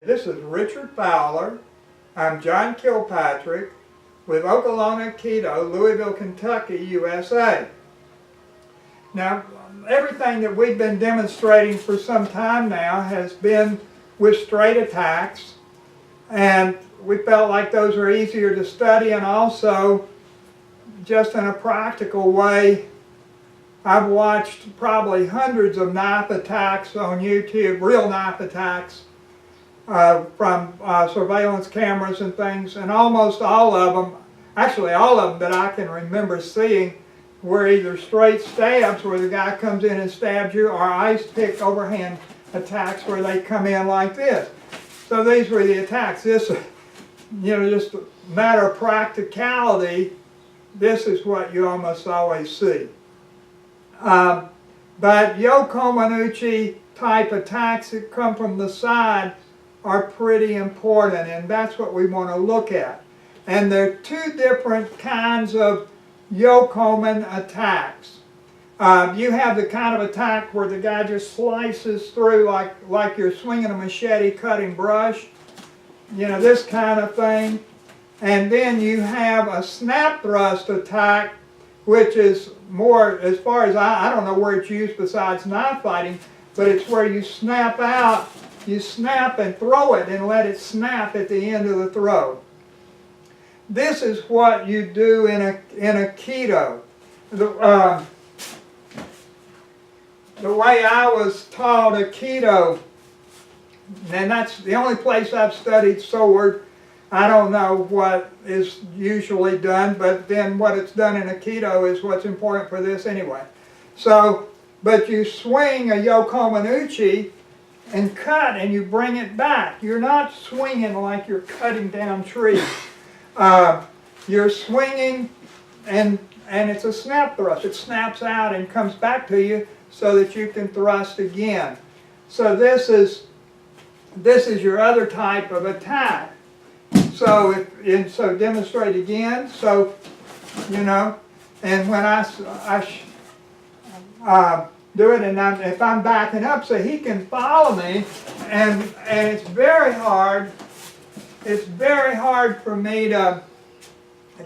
This is Richard Fowler. I'm John Kilpatrick with Okolona Aikido, Louisville, Kentucky, USA. Now, everything that we've been demonstrating for some time now has been with straight attacks, and we felt like those are easier to study, and also just in a practical way. I've watched probably hundreds of knife attacks on YouTube, real knife attacks, from surveillance cameras and things, and almost all of them, actually all of them that I can remember seeing, were either straight stabs where the guy comes in and stabs you, or ice pick overhand attacks where they come in like this. So these were the attacks. This, just a matter of practicality, this is what you almost always see. But Yokomen Uchi type attacks that come from the side are pretty important, and that's what we want to look at. And there are two different kinds of Yokomen attacks. You have the kind of attack where the guy just slices through like you're swinging a machete cutting brush, this kind of thing. And then you have a snap thrust attack, which is more, as far as I don't know where it's used besides knife fighting, but it's where you snap out, you snap and throw it and let it snap at the end of the throw. This is what you do in Aikido. The way I was taught Aikido, and that's the only place I've studied sword. I don't know what is usually done, but then what it's done in Aikido is what's important for this anyway. So, but you swing a Yokomen Uchi and cut, and you bring it back. You're not swinging like you're cutting down trees. You're swinging, and it's a snap thrust. It snaps out and comes back to you so that you can thrust again. So this is your other type of attack. So so demonstrate again. So and when I do it, and if I'm backing up so he can follow me, and it's very hard. It's very hard for me to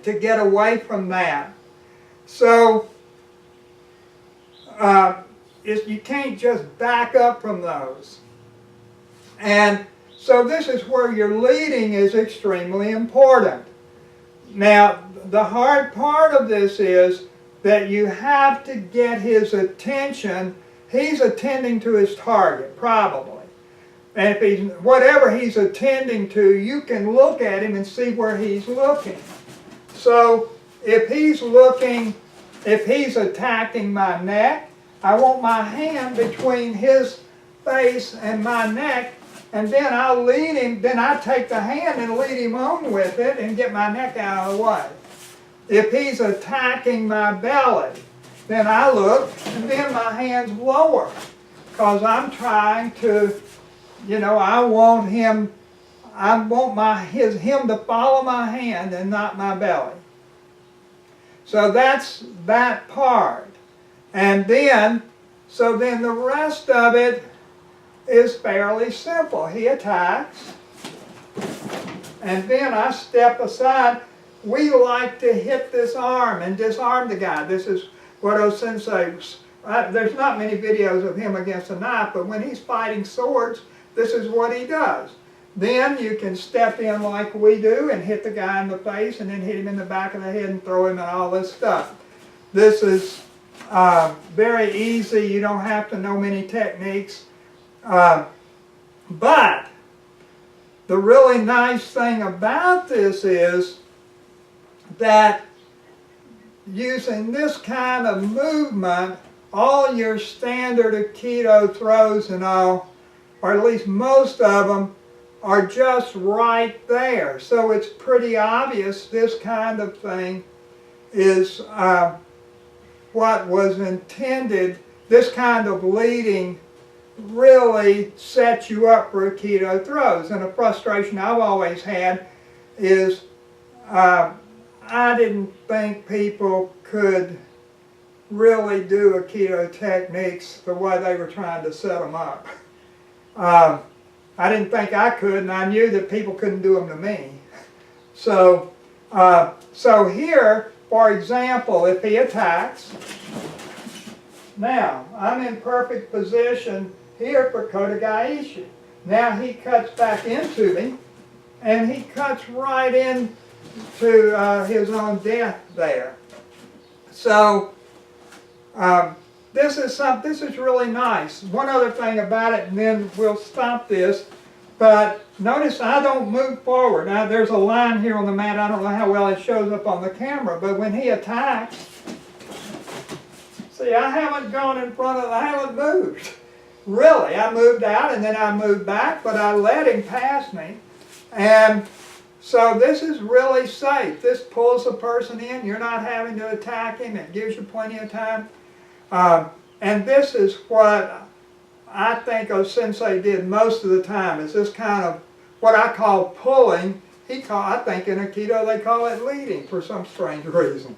get away from that. So you can't just back up from those. And so this is where your leading is extremely important. Now, the hard part of this is that you have to get his attention. He's attending to his target, probably. And if whatever he's attending to, you can look at him and see where he's looking. So if he's attacking my neck, I want my hand between his face and my neck, and then I'll lead him, then I take the hand and lead him on with it and get my neck out of the way. If he's attacking my belly, then I look, and then my hand's lower, because I'm trying to, I want him to follow my hand and not my belly. So that's that part. And then, then the rest of it is fairly simple. He attacks, and then I step aside. We like to hit this arm and disarm the guy. This is what O-sensei, there's not many videos of him against a knife, but when he's fighting swords, this is what he does. Then you can step in like we do and hit the guy in the face, and then hit him in the back of the head and throw him and all this stuff. This is very easy. You don't have to know many techniques. But the really nice thing about this is that using this kind of movement, all your standard Aikido throws and all, or at least most of them, are just right there. So it's pretty obvious this kind of thing is what was intended. This kind of leading really sets you up for Aikido throws. And a frustration I've always had is I didn't think people could really do Aikido techniques the way they were trying to set them up. I didn't think I could, and I knew that people couldn't do them to me. So, so here, for example, if he attacks, now I'm in perfect position here for Kodagaishi. Now he cuts back into me, and he cuts right into his own death there. So this is really nice. One other thing about it, and then we'll stop this. But notice I don't move forward. Now there's a line here on the mat. I don't know how well it shows up on the camera, but when he attacks, see, I haven't gone in front of, I haven't moved. Really, I moved out and then I moved back, but I let him pass me. And so this is really safe. This pulls the person in. You're not having to attack him. It gives you plenty of time. And this is what I think Sensei did most of the time, is this kind of what I call pulling. I think in Aikido they call it leading for some strange reason.